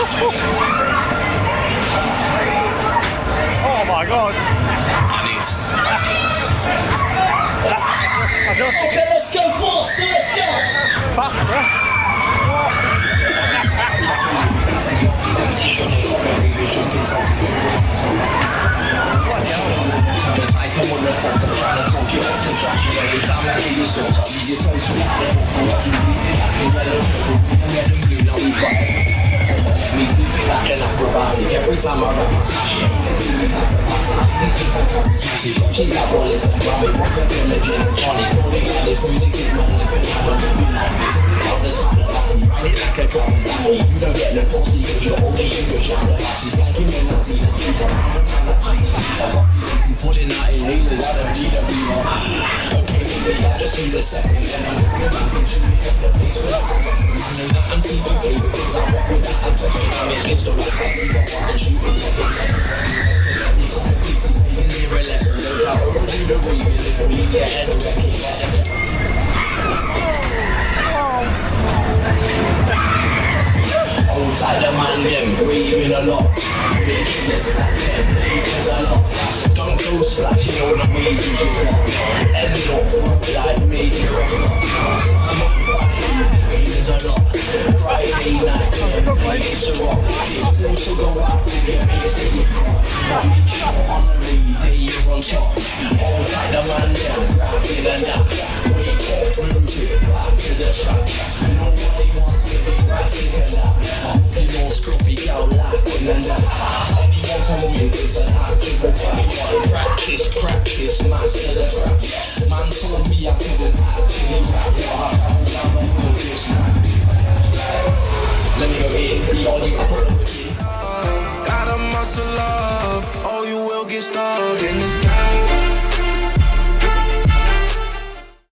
Oh my god. Okay, let's go faster, let's go. Faster? Me feeling like an acrobatic every time I rap. She's like all this and rub it, rock it, feel it, Johnny, calling out this music is my life and I'm a movie life. It's only how this happen, ride it like a Kawasaki. You don't get no pussy if you're older, you go shout it. She's skanking when I see the street, I'm pulling out inhalers, I don't need a breather. Okay, baby, I just need a second, then I'm looking back and shooting up the place with a there's nothing to do, baby, because I walk without a question. I mean, it's the right thing, you don't want to shoot it. Zero lesson, don't try to overdo the way you live, or leave your head wrecking. Hold tight, the man, them, raving a lot. Make sure you snap them, there's a lot. Don't go splashing all the wages you want. End up, like major rock. There's a lot. Friday night, it's a rock. It's cool to go out to get me city. Make sure on the day you're on top. Hold tight, the man down, rapping and that. Wake up, move it, back to the track. Nobody wants to be grassy and that. You know, scruffy girl laughing and that. Anyone can win, it's an actual fight. Practice, master the rap. Man told me I couldn't actually rap. Let me go in, be all you can put up with. Gotta muscle up, or you will get stuck in this